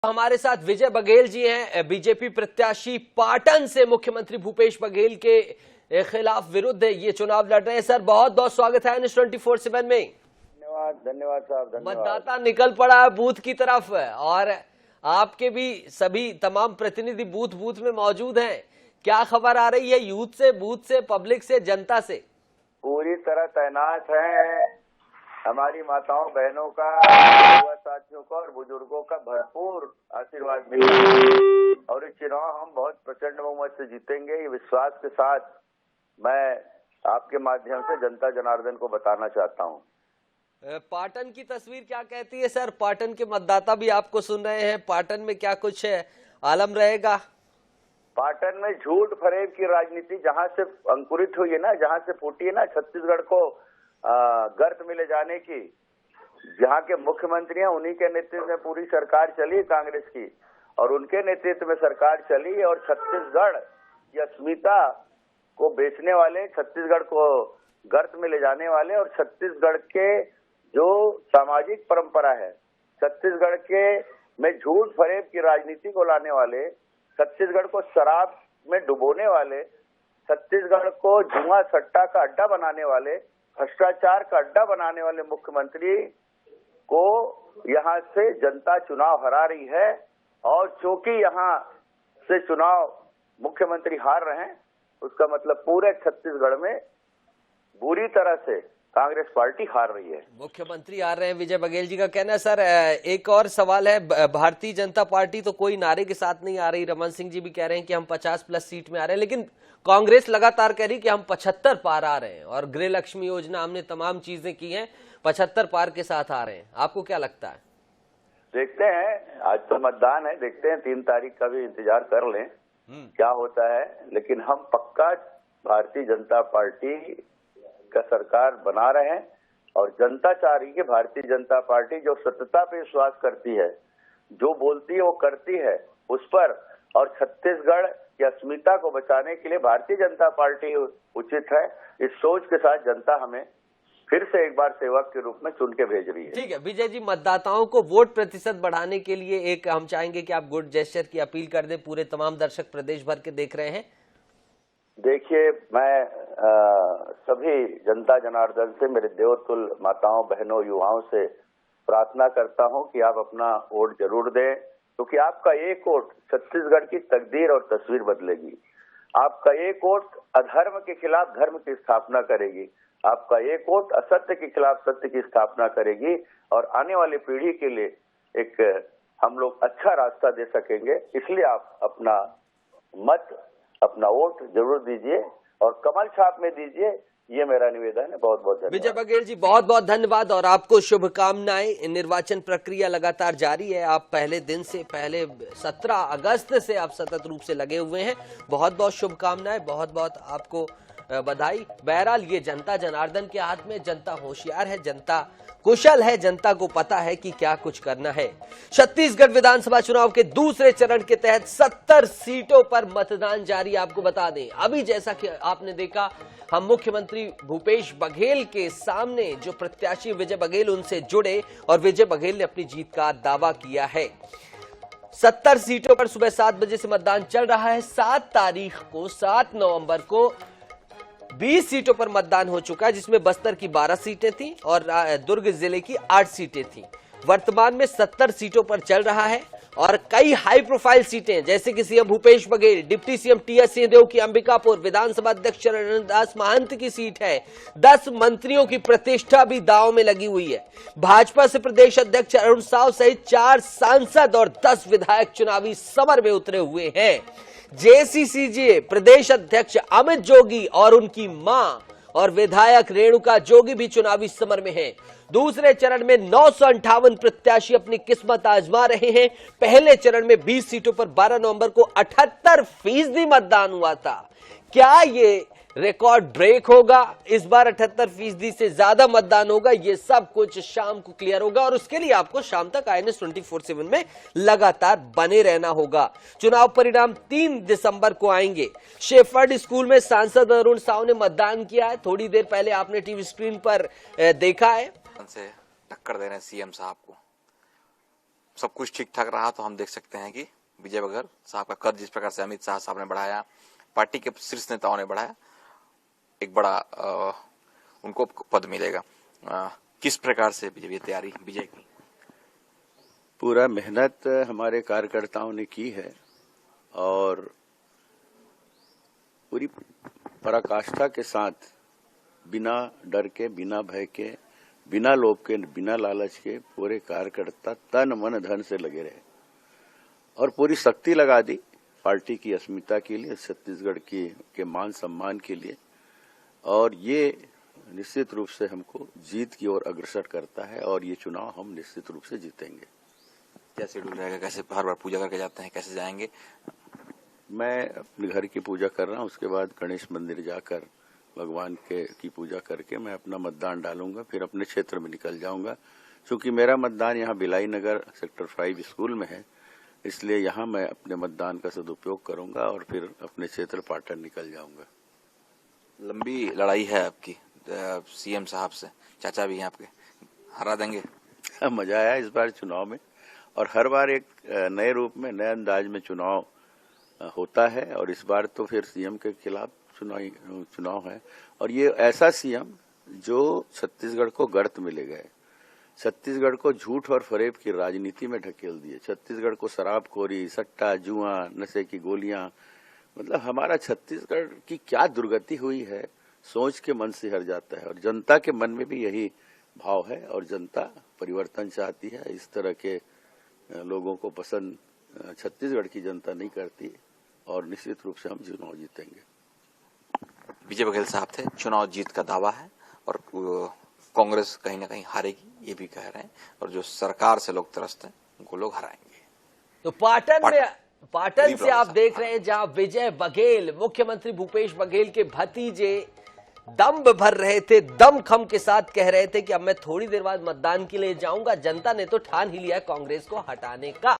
हमारे साथ विजय बघेल जी हैं, बीजेपी प्रत्याशी पाटन से मुख्यमंत्री भूपेश बघेल के खिलाफ विरुद्ध ये चुनाव लड़ रहे हैं। सर बहुत बहुत स्वागत है न्यूज़ 24/7 में। धन्यवाद साहब, धन्यवाद। मतदाता निकल पड़ा है बूथ की तरफ और आपके भी सभी तमाम प्रतिनिधि बूथ में मौजूद हैं। क्या खबर आ रही है यूथ से, बूथ से, पब्लिक से, जनता से? पूरी तरह तैनात हैं। हमारी माताओं बहनों का, युवा साथियों का और बुजुर्गों का भरपूर आशीर्वाद मिल रहा है और ये चुनाव हम बहुत प्रचंड बहुमत से जीतेंगे। ये विश्वास के साथ मैं आपके माध्यम से जनता जनार्दन को बताना चाहता हूँ। पाटन की तस्वीर क्या कहती है सर? पाटन के मतदाता भी आपको सुन रहे हैं। पाटन में क्या कुछ आलम रहेगा? पाटन में झूठ फरेब की राजनीति जहाँ से अंकुरित हुई है ना, जहाँ से फूटी है ना, छत्तीसगढ़ को गर्त में ले जाने की, जहाँ के मुख्यमंत्री हैं उन्हीं के नेतृत्व में पूरी सरकार चली कांग्रेस की और उनके नेतृत्व में सरकार चली और छत्तीसगढ़ की अस्मिता को बेचने वाले, छत्तीसगढ़ को गर्त में ले जाने वाले और छत्तीसगढ़ के जो सामाजिक परंपरा है, छत्तीसगढ़ के में झूठ फरेब की राजनीति को लाने वाले, छत्तीसगढ़ को शराब में डुबोने वाले, छत्तीसगढ़ को जुआ सट्टा का अड्डा बनाने वाले, भ्रष्टाचार का अड्डा बनाने वाले मुख्यमंत्री को यहाँ से जनता चुनाव हरा रही है। और चूंकि यहाँ से चुनाव मुख्यमंत्री हार रहे हैं, उसका मतलब पूरे छत्तीसगढ़ में बुरी तरह से कांग्रेस पार्टी हार रही है। मुख्यमंत्री आ रहे हैं, विजय बघेल जी का कहना है। सर एक और सवाल है, भारतीय जनता पार्टी तो कोई नारे के साथ नहीं आ रही। रमन सिंह जी भी कह रहे हैं कि हम 50+ सीट में आ रहे हैं, लेकिन कांग्रेस लगातार कह रही कि हम 75 पार आ रहे हैं और गृह लक्ष्मी योजना, हमने तमाम चीजें की हैं, 75 पार के साथ आ रहे हैं। आपको क्या लगता है? देखते हैं, आज तो मतदान है, देखते हैं 3 तारीख का भी इंतजार कर लें क्या होता है। लेकिन हम पक्का भारतीय जनता पार्टी का सरकार बना रहे हैं और जनता चाह रही है। भारतीय जनता पार्टी जो सत्यता पे विश्वास करती है, जो बोलती है वो करती है, उस पर और छत्तीसगढ़ की अस्मिता को बचाने के लिए भारतीय जनता पार्टी उचित है। इस सोच के साथ जनता हमें फिर से एक बार सेवक के रूप में चुन के भेज रही है। ठीक है विजय जी, मतदाताओं को वोट प्रतिशत बढ़ाने के लिए एक हम चाहेंगे कि आप गुड जेस्चर की अपील कर दें। पूरे तमाम दर्शक प्रदेश भर के देख रहे हैं। देखिए, मैं सभी जनता जनार्दन से, मेरे देवतुल्य माताओं बहनों युवाओं से प्रार्थना करता हूं कि आप अपना वोट जरूर दें, क्योंकि आपका एक वोट छत्तीसगढ़ की तकदीर और तस्वीर बदलेगी। आपका एक वोट अधर्म के खिलाफ धर्म की स्थापना करेगी। आपका एक वोट असत्य के खिलाफ सत्य की स्थापना करेगी और आने वाली पीढ़ी के लिए एक हम लोग अच्छा रास्ता दे सकेंगे। इसलिए आप अपना मत, अपना वोट जरूर दीजिए और कमल छाप में दीजिए, ये मेरा निवेदन है। बहुत बहुत धन्यवाद। विजय बघेल जी, बहुत बहुत धन्यवाद और आपको शुभकामनाएं। निर्वाचन प्रक्रिया लगातार जारी है। आप पहले दिन से, पहले 17 अगस्त से आप सतत रूप से लगे हुए हैं। बहुत बहुत शुभकामनाएं, बहुत बहुत आपको बधाई। बहरहाल ये जनता जनार्दन के हाथ में, जनता होशियार है, जनता कुशल है, जनता को पता है कि क्या कुछ करना है। छत्तीसगढ़ विधानसभा चुनाव के दूसरे चरण के तहत 70 सीटों पर मतदान जारी। आपको बता दें, अभी जैसा कि आपने देखा, हम मुख्यमंत्री भूपेश बघेल के सामने जो प्रत्याशी विजय बघेल उनसे जुड़े और विजय बघेल ने अपनी जीत का दावा किया है। 70 सीटों पर सुबह 7 बजे से मतदान चल रहा है। 7 नवंबर को 20 सीटों पर मतदान हो चुका है, जिसमें बस्तर की 12 सीटें थी और दुर्ग जिले की 8 सीटें थी। वर्तमान में 70 सीटों पर चल रहा है और कई हाई प्रोफाइल सीटें, जैसे कि CM Bhupesh Baghel, deputy CM TS Singhdeo की अंबिकापुर, विधानसभा अध्यक्ष चरणदास महंत की सीट है। 10 मंत्रियों की प्रतिष्ठा भी दांव में लगी हुई है। भाजपा से प्रदेश अध्यक्ष अरुण साव सहित 4 सांसद और 10 विधायक चुनावी समर में उतरे हुए हैं। जेसीसीजे प्रदेश अध्यक्ष अमित जोगी और उनकी मां और विधायक रेणुका जोगी भी चुनावी समर में हैं। दूसरे चरण में 958 प्रत्याशी अपनी किस्मत आजमा रहे हैं। पहले चरण में 20 सीटों पर 12 नवंबर को 78% मतदान हुआ था। क्या ये रिकॉर्ड ब्रेक होगा? इस बार 78% से ज्यादा मतदान होगा। ये सब कुछ शाम को क्लियर होगा और उसके लिए आपको शाम तक INS 24/7 में लगातार बने रहना होगा। चुनाव परिणाम 3 दिसंबर को आएंगे। शेफर्ड स्कूल में सांसद अरुण साव ने मतदान किया है। थोड़ी देर पहले आपने टीवी स्क्रीन पर देखा है। से टक्कर दे रहे हैं सीएम साहब को। सब कुछ ठीक ठाक रहा तो हम देख सकते हैं कि विजय बघेल साहब का कद जिस प्रकार से अमित शाह साहब ने बढ़ाया, पार्टी के शीर्ष नेताओं ने बढ़ाया, एक बड़ा उनको पद मिलेगा। किस प्रकार से ये तैयारी विजय की? पूरा मेहनत हमारे कार्यकर्ताओं ने की है और पूरी पराकाष्ठा के साथ, बिना डर के, बिना भय के, बिना लोभ के, बिना लालच के पूरे कार्यकर्ता तन मन धन से लगे रहे और पूरी शक्ति लगा दी पार्टी की अस्मिता के लिए, छत्तीसगढ़ के मान सम्मान के लिए। और ये निश्चित रूप से हमको जीत की ओर अग्रसर करता है और ये चुनाव हम निश्चित रूप से जीतेंगे। क्या शेड्यूल रहेगा? कैसे हर बार पूजा करके जाते हैं, कैसे जाएंगे? मैं अपने घर की पूजा कर रहा हूँ, उसके बाद गणेश मंदिर जाकर भगवान की पूजा करके मैं अपना मतदान डालूंगा, फिर अपने क्षेत्र में निकल जाऊंगा। क्योंकि मेरा मतदान यहाँ बिलाई नगर सेक्टर 5 स्कूल में है, इसलिए यहाँ मैं अपने मतदान का सदुपयोग करूंगा और फिर अपने क्षेत्र पाटन निकल जाऊंगा। लंबी लड़ाई है आपकी सीएम साहब से, चाचा भी हैं आपके, हरा देंगे? मजा आया इस बार चुनाव में और हर बार एक नए रूप में, नए अंदाज में चुनाव होता है और इस बार तो फिर सीएम के खिलाफ चुनाव है। और ये ऐसा सीएम जो छत्तीसगढ़ को गर्त में ले गए, छत्तीसगढ़ को झूठ और फरेब की राजनीति में ढकेल दिए, छत्तीसगढ़ को शराबखोरी, सट्टा, जुआ, नशे की गोलियां, मतलब हमारा छत्तीसगढ़ की क्या दुर्गति हुई है, सोच के मन से हर जाता है। और जनता के मन में भी यही भाव है और जनता परिवर्तन चाहती है। इस तरह के लोगों को पसंद छत्तीसगढ़ की जनता नहीं करती और निश्चित रूप से हम चुनाव जीतेंगे। विजय बघेल साहब थे, चुनाव जीत का दावा है और कांग्रेस कहीं ना कहीं हारेगी ये भी कह रहे हैं और जो सरकार से लोग त्रस्त हैं उनको लोग हराएंगे। तो पाटन से आप देख रहे हैं जहां विजय बघेल, मुख्यमंत्री भूपेश बघेल के भतीजे दम्भ भर रहे थे, दमखम के साथ कह रहे थे कि अब मैं थोड़ी देर बाद मतदान के लिए जाऊंगा। जनता ने तो ठान ही लिया कांग्रेस को हटाने का।